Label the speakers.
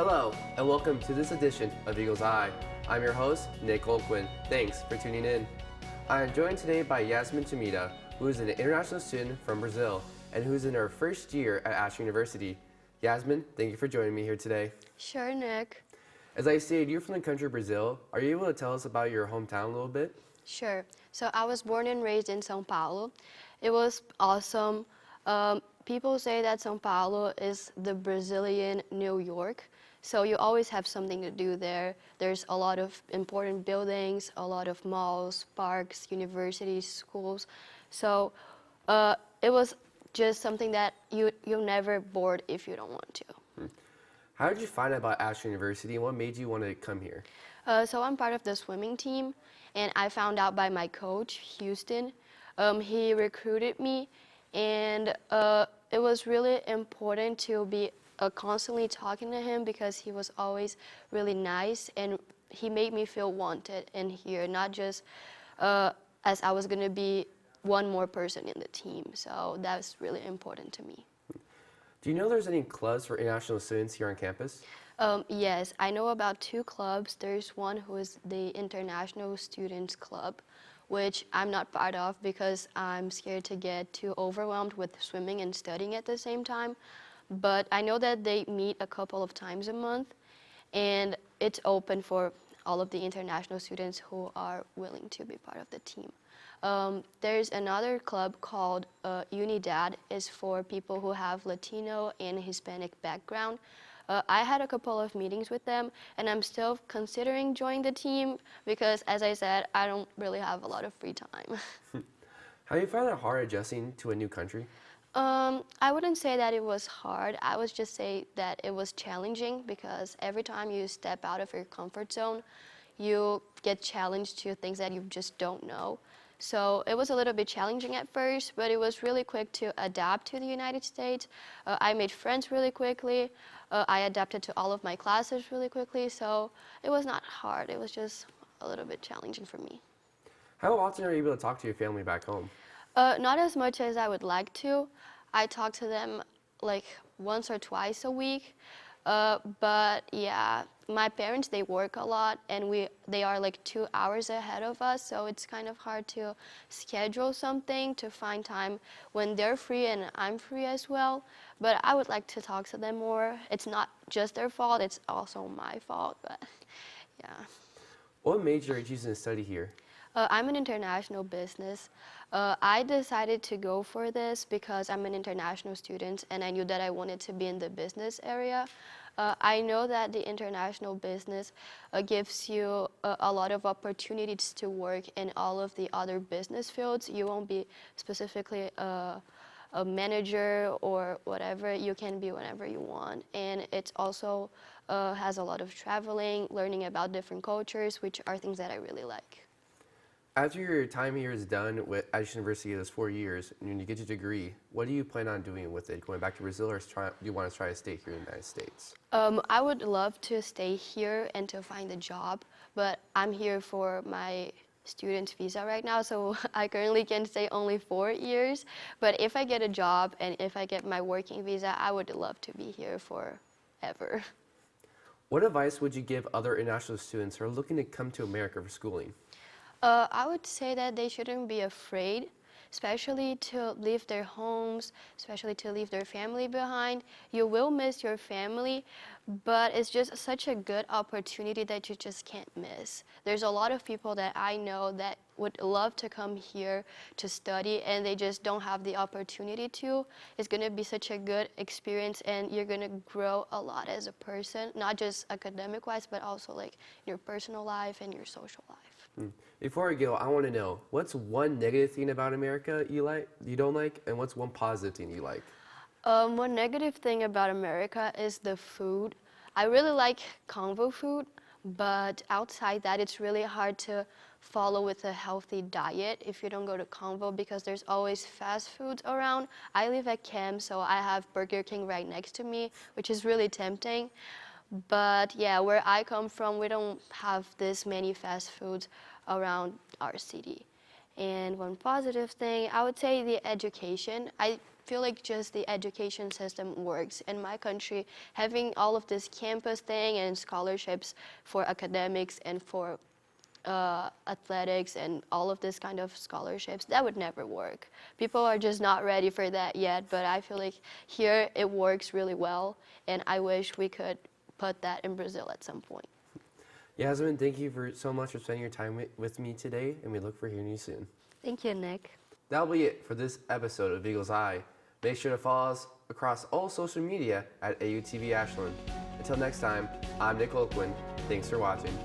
Speaker 1: Hello, and welcome to this edition of Eagle's Eye. I'm your host, Nick Olquin. Thanks for tuning in. I am joined today by Yasmin Tomita, who is an international student from Brazil and who's in her first year at Ashland University. Yasmin, thank you for joining me here today.
Speaker 2: Sure, Nick.
Speaker 1: As I stated, you're from the country of Brazil. Are you able to tell us about your hometown a little bit?
Speaker 2: Sure. So I was born and raised in São Paulo. It was awesome. People say that São Paulo is the Brazilian New York. So you always have something to do there. There's a lot of important buildings, a lot of malls, parks, universities, schools. So it was just something that you're never bored if you don't want to.
Speaker 1: How did you find out about Ashland University and what made you want to come here?
Speaker 2: So I'm part of the swimming team, and I found out by my coach, Houston. He recruited me, and it was really important to be constantly talking to him because he was always really nice, and he made me feel wanted in here, not just as I was going to be one more person in the team. So that's really important to me.
Speaker 1: Do you know there's any clubs for international students here on campus?
Speaker 2: Yes, I know about 2 clubs. There's one who is the International Students Club, which I'm not part of because I'm scared to get too overwhelmed with swimming and studying at the same time. But I know that they meet a couple of times a month, and it's open for all of the international students who are willing to be part of the team. There's another club called Unidad. It's for people who have Latino and Hispanic background. I had a couple of meetings with them, and I'm still considering joining the team because, as I said, I don't really have a lot of free time.
Speaker 1: Have you found it hard adjusting to a new country?
Speaker 2: I wouldn't say that it was hard. I would just say that it was challenging because every time you step out of your comfort zone, you get challenged to things that you just don't know. So it was a little bit challenging at first, but it was really quick to adapt to the United States. I made friends really quickly. I adapted to all of my classes really quickly, so it was not hard. It was just a little bit challenging for me.
Speaker 1: How often are you able to talk to your family back home?
Speaker 2: Not as much as I would like to. I talk to them like once or twice a week. But yeah, my parents, they work a lot, and they are like 2 hours ahead of us, so it's kind of hard to schedule something to find time when they're free and I'm free as well. But I would like to talk to them more. It's not just their fault, it's also my fault, but yeah.
Speaker 1: What major are you choosing to study here?
Speaker 2: I'm an international business. I decided to go for this because I'm an international student and I knew that I wanted to be in the business area. I know that the international business gives you a lot of opportunities to work in all of the other business fields. You won't be specifically a manager or whatever. You can be whatever you want. And it also has a lot of traveling, learning about different cultures, which are things that I really like.
Speaker 1: After your time here is done with Ashland University, those 4 years, and you get your degree, what do you plan on doing with it? Going back to Brazil, or do you want to try to stay here in the United States?
Speaker 2: I would love to stay here and to find a job, but I'm here for my student visa right now, so I currently can stay only 4 years. But if I get a job and if I get my working visa, I would love to be here forever.
Speaker 1: What advice would you give other international students who are looking to come to America for schooling?
Speaker 2: I would say that they shouldn't be afraid, especially to leave their homes, especially to leave their family behind. You will miss your family, but it's just such a good opportunity that you just can't miss. There's a lot of people that I know that would love to come here to study and they just don't have the opportunity to. It's going to be such a good experience and you're going to grow a lot as a person, not just academic-wise, but also like your personal life and your social life.
Speaker 1: Before I go, I want to know, what's one negative thing about America you don't like, and what's one positive thing you like?
Speaker 2: One negative thing about America is the food. I really like convo food, but outside that, it's really hard to follow with a healthy diet if you don't go to convo because there's always fast foods around. I live at Cam, so I have Burger King right next to me, which is really tempting. But yeah, where I come from, we don't have this many fast foods around our city. And one positive thing, I would say the education. I feel like just the education system works. In my country, having all of this campus thing and scholarships for academics and for athletics and all of this kind of scholarships, that would never work. People are just not ready for that yet, but I feel like here it works really well, and I wish we could put that in Brazil at some point.
Speaker 1: Yasmin, thank you so much for spending your time with me today, and we look forward to hearing you soon.
Speaker 2: Thank you, Nick.
Speaker 1: That'll be it for this episode of Eagle's Eye. Make sure to follow us across all social media at AUTV Ashland. Until next time, I'm Nick Olquin. Thanks for watching.